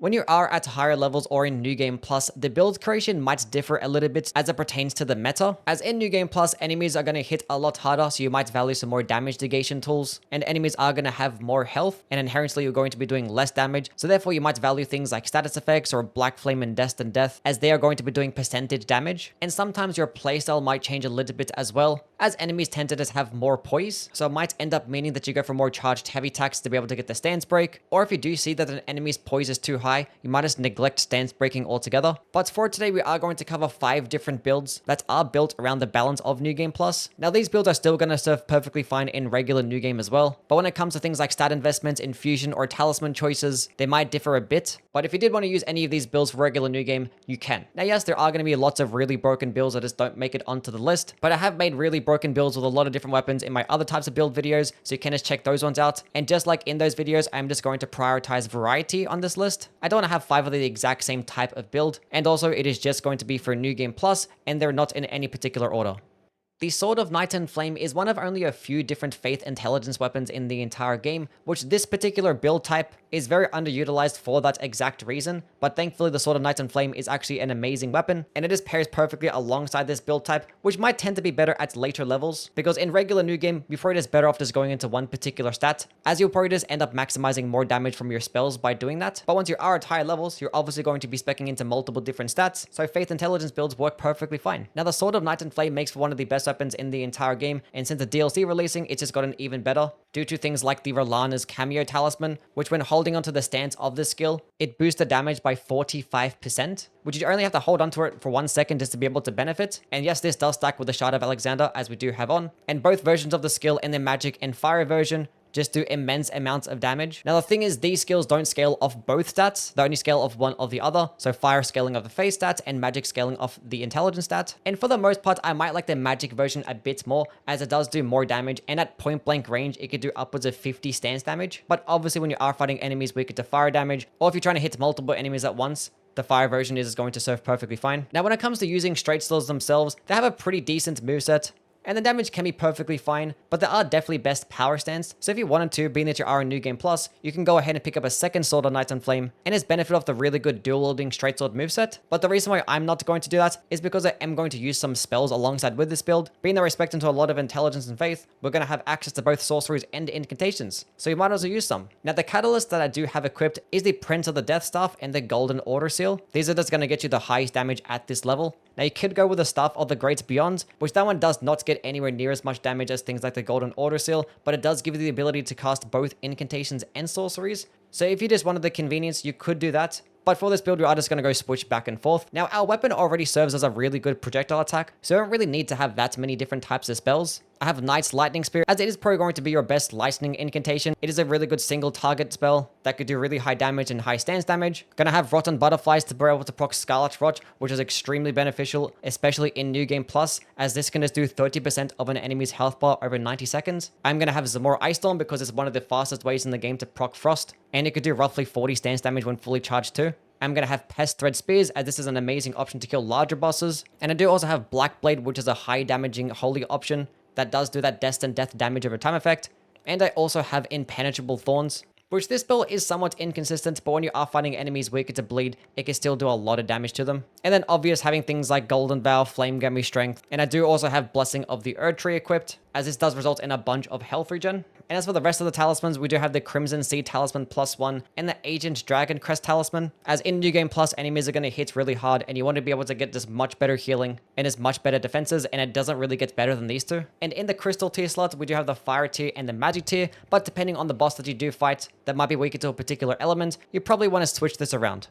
When you are at higher levels or in New Game Plus, the build creation might differ a little bit as it pertains to the meta. As in New Game Plus, enemies are going to hit a lot harder, so you might value some more damage negation tools, and enemies are going to have more health, and inherently you're going to be doing less damage, so therefore you might value things like status effects or Black Flame and Destined Death, as they are going to be doing percentage damage. And sometimes your playstyle might change a little bit as well, as enemies tend to just have more poise, so it might end up meaning that you go for more charged heavy attacks to be able to get the stance break, or if you do see that an enemy's poise is too high, you might just neglect stance breaking altogether. But for today, we are going to cover 5 different builds that are built around the balance of New Game Plus. Now, these builds are still going to serve perfectly fine in regular New Game as well, but when it comes to things like stat investments, infusion, or talisman choices, they might differ a bit. But if you did want to use any of these builds for regular New Game, you can. Now, yes, there are going to be lots of really broken builds that just don't make it onto the list, but I have made really broken builds with a lot of different weapons in my other types of build videos, so you can just check those ones out. And just like in those videos, I'm just going to prioritize variety on this list. I don't want to have 5 of the exact same type of build, and also it is just going to be for New Game Plus, and they're not in any particular order. The Sword of Night and Flame is one of only a few different Faith Intelligence weapons in the entire game, which this particular build type is very underutilized for that exact reason, but thankfully the Sword of Night and Flame is actually an amazing weapon, and it just pairs perfectly alongside this build type, which might tend to be better at later levels, because in regular New Game, you're probably just better off just going into one particular stat, as you'll probably just end up maximizing more damage from your spells by doing that. But once you are at higher levels, you're obviously going to be speccing into multiple different stats, so Faith Intelligence builds work perfectly fine. Now, the Sword of Night and Flame makes for one of the best weapons in the entire game, and since the DLC releasing, it's just gotten even better, due to things like the Rolana's Cameo Talisman, which when holding onto the stance of this skill, it boosts the damage by 45%, which you only have to hold onto it for 1 second just to be able to benefit. And yes, this does stack with the Shard of Alexander, as we do have on, and both versions of the skill in the Magic and Fire version just do immense amounts of damage. Now, the thing is, these skills don't scale off both stats. They only scale off one of the other. So Fire scaling of the Phase stat and Magic scaling off the Intelligence stat. And for the most part, I might like the Magic version a bit more, as it does do more damage. And at point blank range, it could do upwards of 50 stance damage. But obviously, when you are fighting enemies weaker to fire damage, or if you're trying to hit multiple enemies at once, the Fire version is going to serve perfectly fine. Now, when it comes to using straight swords themselves, they have a pretty decent moveset, and the damage can be perfectly fine, but there are definitely best power stance. So if you wanted to, being that you are in New Game Plus, you can go ahead and pick up a second Sword of Night and Flame, and it's benefit off the really good dual-wielding straight sword moveset. But the reason why I'm not going to do that is because I am going to use some spells alongside with this build. Being that we're expecting to a lot of intelligence and faith, we're going to have access to both sorceries and incantations, so you might as well use some. Now, the catalyst that I do have equipped is the Prince of the Death Staff and the Golden Order Seal. These are just going to get you the highest damage at this level. Now, you could go with the Staff of the Great Beyond, which that one does not get anywhere near as much damage as things like the Golden Order Seal, but it does give you the ability to cast both incantations and sorceries. So if you just wanted the convenience, you could do that. But for this build, we are just going to go switch back and forth. Now, our weapon already serves as a really good projectile attack, so you don't really need to have that many different types of spells. I have Knight's Lightning Spear, as it is probably going to be your best lightning incantation. It is a really good single target spell that could do really high damage and high stance damage. Gonna have Rotten Butterflies to be able to proc Scarlet Rot, which is extremely beneficial, especially in New Game Plus, as this can just do 30% of an enemy's health bar over 90 seconds. I'm gonna have Zamor Ice Storm because it's one of the fastest ways in the game to proc Frost, and it could do roughly 40 stance damage when fully charged too. I'm going to have Pest Thread Spears, as this is an amazing option to kill larger bosses. And I do also have Black Blade, which is a high damaging holy option that does do that Destined Death damage over time effect. And I also have Impenetrable Thorns, which this spell is somewhat inconsistent, but when you are fighting enemies weaker to bleed, it can still do a lot of damage to them. And then obvious having things like Golden Vow, Flame Gummy Strength, and I do also have Blessing of the Erd Tree equipped, as this does result in a bunch of health regen. And as for the rest of the talismans, we do have the Crimson Sea Talisman +1 and the Agent Dragon Crest Talisman, as in New Game Plus, enemies are going to hit really hard, and you want to be able to get just much better healing and just much better defenses, and it doesn't really get better than these two. And in the Crystal tier slot, we do have the Fire tier and the Magic tier, but depending on the boss that you do fight that might be weaker to a particular element, you probably want to switch this around.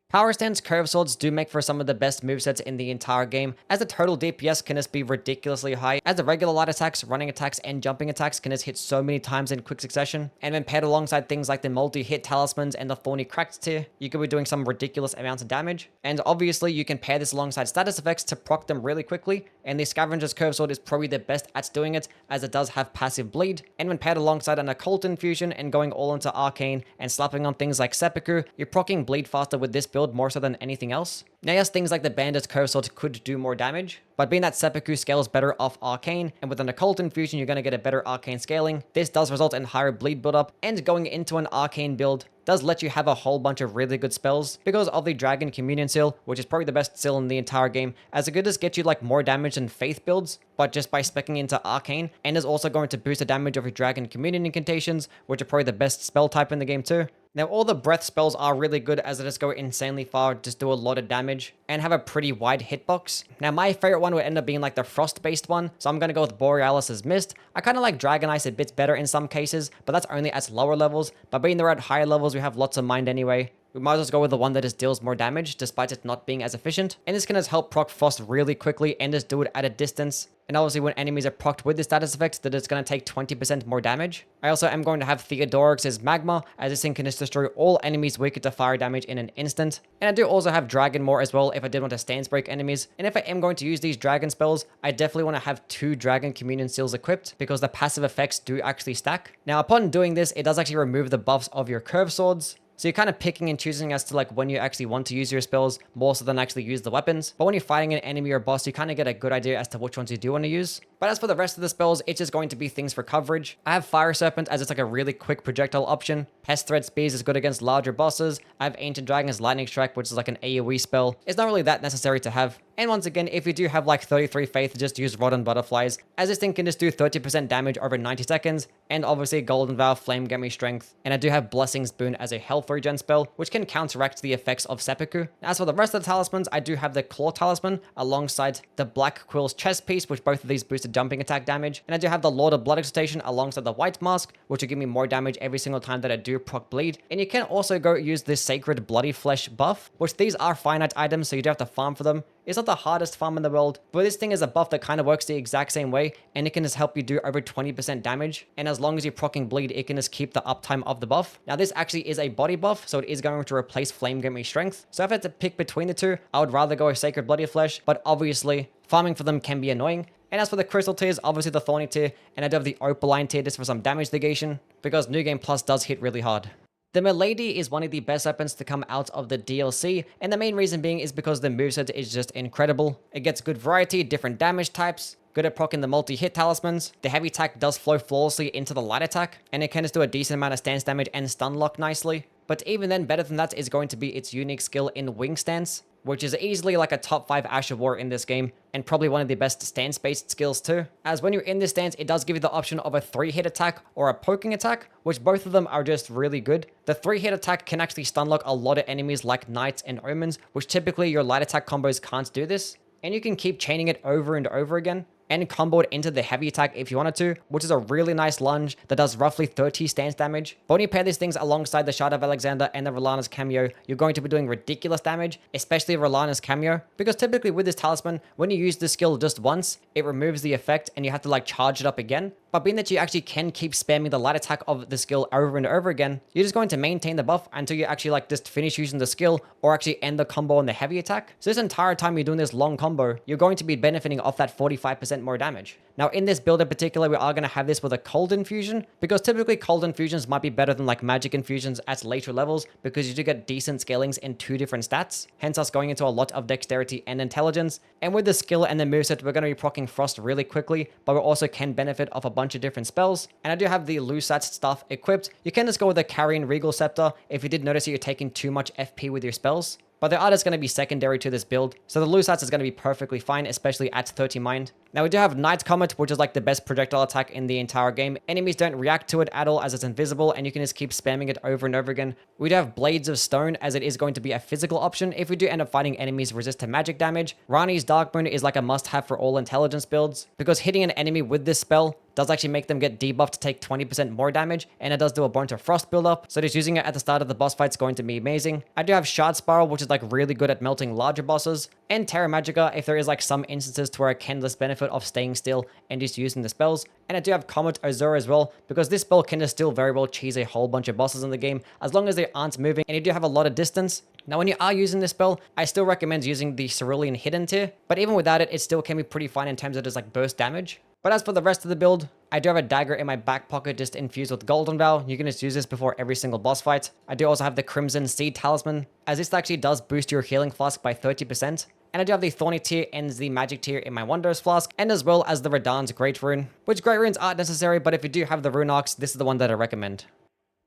Power Stance Curve Swords do make for some of the best movesets in the entire game, as the total DPS can just be ridiculously high, as the regular light attacks, running attacks, and jumping attacks can just hit so many times in quick succession. And when paired alongside things like the multi-hit talismans and the Thorny Cracked tier, you could be doing some ridiculous amounts of damage. And obviously, you can pair this alongside status effects to proc them really quickly, and the Scavenger's Curve Sword is probably the best at doing it, as it does have passive bleed. And when paired alongside an Occult Infusion and going all into Arcane and slapping on things like Seppuku, you're proccing bleed faster with this build build more so than anything else. Now yes, things like the Bandit's Curve Sword could do more damage, but being that Seppuku scales better off Arcane, and with an Occult Infusion you're going to get a better Arcane scaling, this does result in higher bleed buildup, and going into an Arcane build does let you have a whole bunch of really good spells because of the Dragon Communion Seal, which is probably the best seal in the entire game, as it could just get you like more damage than Faith builds, but just by speccing into Arcane, and is also going to boost the damage of your Dragon Communion incantations, which are probably the best spell type in the game too. Now all the breath spells are really good as they just go insanely far, just do a lot of damage, and have a pretty wide hitbox. Now my favorite one would end up being like the frost based one, so I'm gonna go with Borealis' Mist. I kinda like Dragon Ice a bit better in some cases, but that's only at lower levels, but being they're at higher levels we have lots of mind anyway. We might as well go with the one that just deals more damage, despite it not being as efficient. And this can just help proc Frost really quickly and just do it at a distance. And obviously when enemies are procced with the status effect, that it's going to take 20% more damage. I also am going to have Theodorix's Magma, as this thing can just destroy all enemies weaker to fire damage in an instant. And I do also have Dragonmore as well if I did want to stance break enemies. And if I am going to use these dragon spells, I definitely want to have 2 Dragon Communion Seals equipped, because the passive effects do actually stack. Now upon doing this, it does actually remove the buffs of your curve swords. So you're kind of picking and choosing as to like when you actually want to use your spells more so than actually use the weapons. But when you're fighting an enemy or boss, you kind of get a good idea as to which ones you do want to use. But as for the rest of the spells, it's just going to be things for coverage. I have Fire Serpent as it's like a really quick projectile option. Pest Thread Spears is good against larger bosses. I have Ancient Dragon's Lightning Strike, which is like an AoE spell. It's not really that necessary to have. And once again, if you do have like 33 faith, just use Rotten Butterflies, as this thing can just do 30% damage over 90 seconds, and obviously Golden Vow, Flame Get Me Strength. And I do have Blessings Boon as a health regen spell, which can counteract the effects of Seppuku. As for the rest of the talismans, I do have the Claw Talisman alongside the Black Quill's Chest Piece, which both of these boosted jumping attack damage. And I do have the Lord of Blood Exaltation alongside the White Mask, which will give me more damage every single time that I do proc bleed. And you can also go use this Sacred Bloody Flesh buff, which these are finite items, so you do have to farm for them. It's not the hardest farm in the world, but this thing is a buff that kind of works the exact same way, and it can just help you do over 20% damage, and as long as you're proccing bleed, it can just keep the uptime of the buff. Now this actually is a body buff, so it is going to replace Flame Get Me Strength, so if I had to pick between the two, I would rather go with Sacred Bloody Flesh, but obviously, farming for them can be annoying. And as for the crystal tiers, obviously the Thorny tier, and I do have the Opaline tier just for some damage negation, because New Game Plus does hit really hard. The Milady is one of the best weapons to come out of the DLC, and the main reason being is because the moveset is just incredible. It gets good variety, different damage types, good at proccing the multi-hit talismans. The heavy attack does flow flawlessly into the light attack, and it can just do a decent amount of stance damage and stun lock nicely. But even then, better than that is going to be its unique skill in Wing Stance, which is easily like a top 5 Ash of War in this game, and probably one of the best stance-based skills too. As when you're in this stance, it does give you the option of a 3-hit attack or a poking attack, which both of them are just really good. The 3-hit attack can actually stun lock a lot of enemies like Knights and Omens, which typically your light attack combos can't do this. And you can keep chaining it over and over again, and combo it into the heavy attack if you wanted to, which is a really nice lunge that does roughly 30 stance damage. But when you pair these things alongside the Shard of Alexander and the Rolana's Cameo, you're going to be doing ridiculous damage, especially Rolana's Cameo, because typically with this talisman, when you use this skill just once, it removes the effect and you have to like charge it up again. But being that you actually can keep spamming the light attack of the skill over and over again, you're just going to maintain the buff until you actually like just finish using the skill or actually end the combo on the heavy attack. So this entire time you're doing this long combo, you're going to be benefiting off that 45% more damage. Now in this build in particular, we are going to have this with a cold infusion, because typically cold infusions might be better than like magic infusions at later levels, because you do get decent scalings in 2 different stats, hence us going into a lot of dexterity and intelligence. And with the skill and the moveset, we're going to be proccing Frost really quickly, but we also can benefit off a bunch of different spells. And I do have the Lusat stuff equipped. You can just go with the Carrion Regal Scepter if you did notice that you're taking too much FP with your spells, but the art is going to be secondary to this build, so the Lusats is going to be perfectly fine, especially at 30 mind. Now we do have Night Comet, which is like the best projectile attack in the entire game. Enemies don't react to it at all as it's invisible, and you can just keep spamming it over and over again. We do have Blades of Stone, as it is going to be a physical option if we do end up fighting enemies resist to magic damage. Rani's Dark Moon is like a must-have for all intelligence builds, because hitting an enemy with this spell does actually make them get debuffed to take 20% more damage, and it does do a bunch of frost buildup, so just using it at the start of the boss fight is going to be amazing. I do have Shard Spiral, which is like really good at melting larger bosses, and Terra Magica if there is like some instances to where I can just benefit of staying still and just using the spells. And I do have Comet Azure as well, because this spell can just still very well cheese a whole bunch of bosses in the game, as long as they aren't moving and you do have a lot of distance. Now when you are using this spell, I still recommend using the Cerulean Hidden tier, but even without it, it still can be pretty fine in terms of just like burst damage. But as for the rest of the build, I do have a dagger in my back pocket just infused with Golden Vow. You can just use this before every single boss fight. I do also have the Crimson Seed Talisman, as this actually does boost your healing flask by 30%. And I do have the Thorny tier and the Magic tier in my Wondrous Flask, and as well as the Radahn's Great Rune, which Great Runes aren't necessary, but if you do have the Rune Arcs, this is the one that I recommend.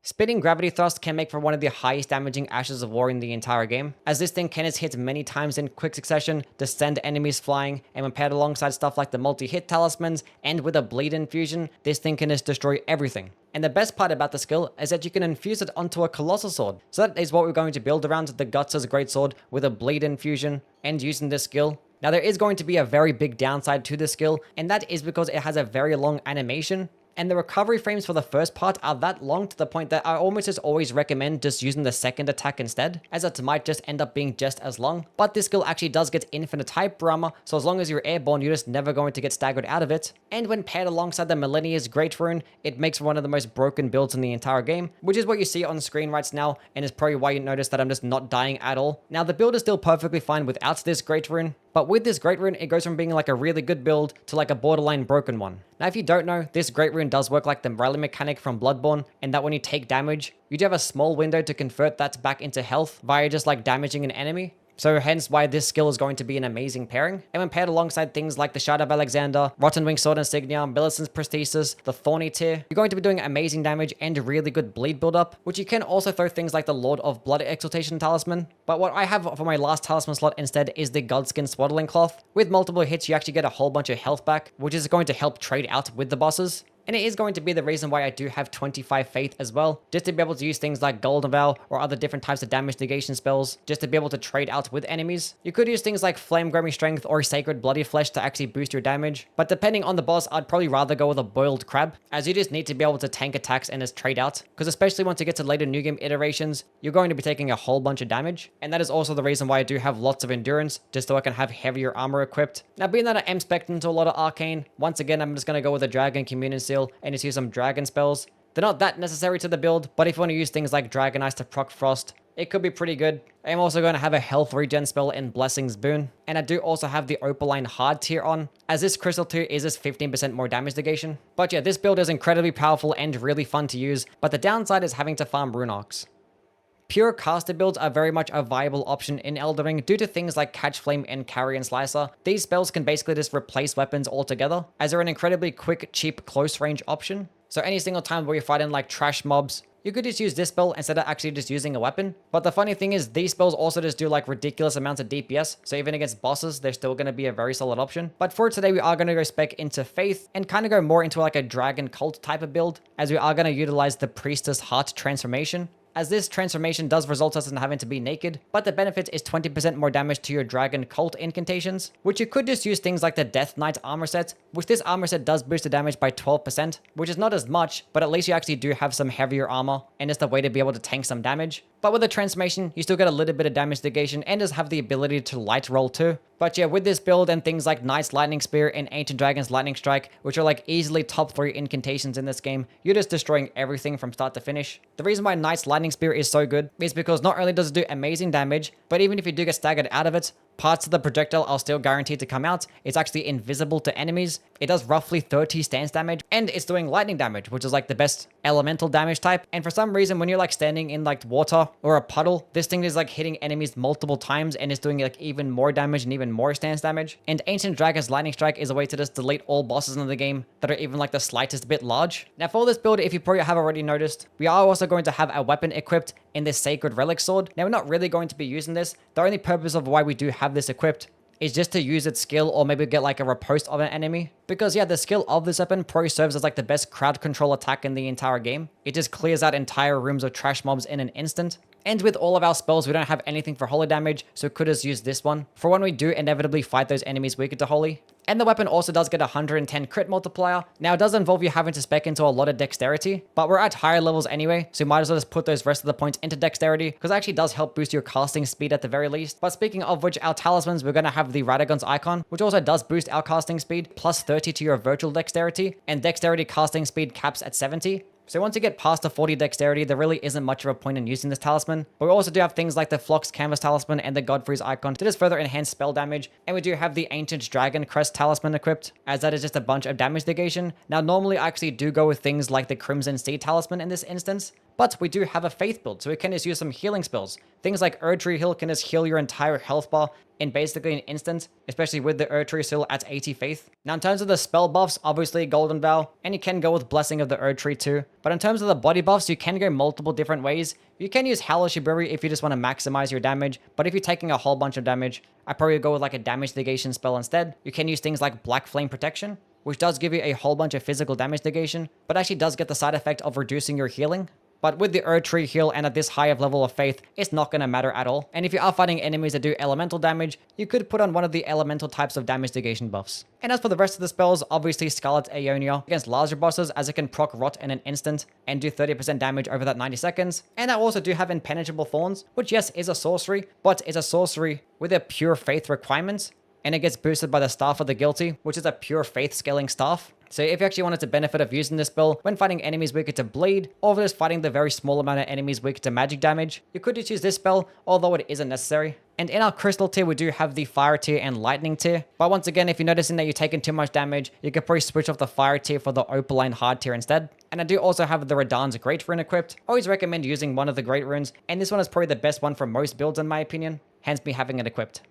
Spinning Gravity Thrust can make for one of the highest damaging Ashes of War in the entire game, as this thing can just hit many times in quick succession to send enemies flying, and when paired alongside stuff like the multi-hit talismans and with a bleed infusion, this thing can just destroy everything. And the best part about the skill is that you can infuse it onto a Colossal Sword. So that is what we're going to build around the Guts' Greatsword with a bleed infusion and using this skill. Now there is going to be a very big downside to this skill, and that is because it has a very long animation. And the recovery frames for the first part are that long to the point that I almost just always recommend just using the second attack instead, as it might just end up being just as long. But this skill actually does get infinite hyper armor, so as long as you're airborne, you're just never going to get staggered out of it. And when paired alongside the Millennia's Great Rune, it makes for one of the most broken builds in the entire game, which is what you see on screen right now, and is probably why you notice that I'm just not dying at all. Now the build is still perfectly fine without this Great Rune, but with this Great Rune, it goes from being like a really good build to like a borderline broken one. Now, if you don't know, this Great Rune does work like the rally mechanic from Bloodborne, and that when you take damage, you do have a small window to convert that back into health via just like damaging an enemy. So hence why this skill is going to be an amazing pairing. And when paired alongside things like the Shadow of Alexander, Rotten Wing Sword Insignia, Millicent's Prosthesis, the Thorny tier, you're going to be doing amazing damage and really good bleed buildup, which you can also throw things like the Lord of Blood Exaltation Talisman. But what I have for my last talisman slot instead is the Godskin Swaddling Cloth. With multiple hits, you actually get a whole bunch of health back, which is going to help trade out with the bosses. And it is going to be the reason why I do have 25 faith as well, just to be able to use things like Golden Vow or other different types of damage negation spells, just to be able to trade out with enemies. You could use things like Flame Growing Strength or Sacred Bloody Flesh to actually boost your damage, but depending on the boss, I'd probably rather go with a Boiled Crab, as you just need to be able to tank attacks and just trade out, because especially once you get to later new game iterations, you're going to be taking a whole bunch of damage, and that is also the reason why I do have lots of endurance, just so I can have heavier armor equipped. Now, being that I am spec'd into a lot of arcane, once again, I'm just going to go with a Dragon Communion Seal and just use some dragon spells. They're not that necessary to the build, but if you want to use things like Dragon Ice to proc Frost, it could be pretty good. I'm also going to have a health regen spell in Blessing's Boon, and I do also have the Opaline Hard tier on, as this crystal tier is just 15% more damage negation. But yeah, this build is incredibly powerful and really fun to use, but the downside is having to farm Rune Arcs. Pure caster builds are very much a viable option in Elden Ring due to things like Catch Flame and Carrion Slicer. These spells can basically just replace weapons altogether, as they're an incredibly quick, cheap, close range option. So any single time where you're fighting like trash mobs, you could just use this spell instead of actually just using a weapon. But the funny thing is, these spells also just do like ridiculous amounts of DPS, so even against bosses, they're still going to be a very solid option. But for today, we are going to go spec into Faith and kind of go more into like a Dragon Cult type of build, as we are going to utilize the Priestess Heart transformation, as this transformation does result us in having to be naked, but the benefit is 20% more damage to your Dragon Cult incantations, which you could just use things like the Death Knight armor set, which this armor set does boost the damage by 12%, which is not as much, but at least you actually do have some heavier armor, and it's a way to be able to tank some damage. But with the transformation, you still get a little bit of damage negation and just have the ability to light roll too. But yeah, with this build and things like Knight's Lightning Spear and Ancient Dragon's Lightning Strike, which are like easily top 3 incantations in this game, you're just destroying everything from start to finish. The reason why Knight's Lightning Spear is so good is because not only does it do amazing damage, but even if you do get staggered out of it, parts of the projectile are still guaranteed to come out. It's actually invisible to enemies. It does roughly 30 stance damage, and it's doing lightning damage, which is like the best elemental damage type. And for some reason, when you're like standing in like water or a puddle, this thing is like hitting enemies multiple times and it's doing like even more damage and even more stance damage. And Ancient Dragon's Lightning Strike is a way to just delete all bosses in the game that are even like the slightest bit large. Now for this build, if you probably have already noticed, we are also going to have a weapon equipped in this Sacred Relic Sword. Now we're not really going to be using this. The only purpose of why we do have this equipped is just to use its skill or maybe get like a riposte of an enemy. Because yeah, the skill of this weapon probably serves as like the best crowd control attack in the entire game. It just clears out entire rooms of trash mobs in an instant. And with all of our spells, we don't have anything for holy damage, so could just use this one for when we do inevitably fight those enemies weaker to holy. And the weapon also does get a 110 crit multiplier. Now it does involve you having to spec into a lot of dexterity, but we're at higher levels anyway, so you might as well just put those rest of the points into dexterity, because it actually does help boost your casting speed at the very least. But speaking of which, our talismans, we're going to have the Radagon's Icon, which also does boost our casting speed, plus 30 to your virtual dexterity, and dexterity casting speed caps at 70. So once you get past the 40 dexterity, there really isn't much of a point in using this talisman. But we also do have things like the Flock's Canvas talisman and the Godfrey's icon to just further enhance spell damage. And we do have the Ancient Dragon Crest talisman equipped, as that is just a bunch of damage negation. Now normally I actually do go with things like the Crimson Sea talisman in this instance, but we do have a faith build, so we can just use some healing spells. Things like Erdtree Heal can just heal your entire health bar in basically an instant, especially with the Erdtree Heal at 80 faith. Now in terms of the spell buffs, obviously Golden Vow, and you can go with Blessing of the Erdtree too. But in terms of the body buffs, you can go multiple different ways. You can use Hellish Shiburi if you just want to maximize your damage, but if you're taking a whole bunch of damage, I probably go with like a damage negation spell instead. You can use things like Black Flame Protection, which does give you a whole bunch of physical damage negation, but actually does get the side effect of reducing your healing. But with the Erdtree Heal and at this high of level of faith, it's not going to matter at all. And if you are fighting enemies that do elemental damage, you could put on one of the elemental types of damage negation buffs. And as for the rest of the spells, obviously Scarlet Aeonia against larger bosses, as it can proc Rot in an instant and do 30% damage over that 90 seconds. And I also do have Impenetrable Thorns, which yes is a sorcery, but is a sorcery with a pure faith requirement. And it gets boosted by the Staff of the Guilty, which is a pure faith scaling staff. So if you actually wanted to benefit of using this spell when fighting enemies weaker to bleed, or just fighting the very small amount of enemies weaker to magic damage, you could just use this spell, although it isn't necessary. And in our crystal tier, we do have the fire tier and lightning tier. But once again, if you're noticing that you're taking too much damage, you could probably switch off the fire tier for the opaline hard tier instead. And I do also have the Radahn's Great Rune equipped. I always recommend using one of the Great Runes, and this one is probably the best one for most builds in my opinion, hence me having it equipped.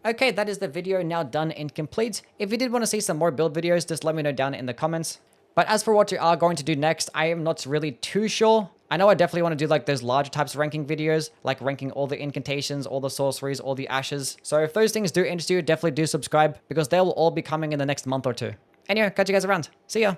Okay, that is the video now done and complete. If you did want to see some more build videos, just let me know down in the comments. But as for what we are going to do next, I am not really too sure. I know I definitely want to do like those larger types of ranking videos, like ranking all the incantations, all the sorceries, all the ashes. So if those things do interest you, definitely do subscribe, because they will all be coming in the next month or two. Anyway, catch you guys around. See ya!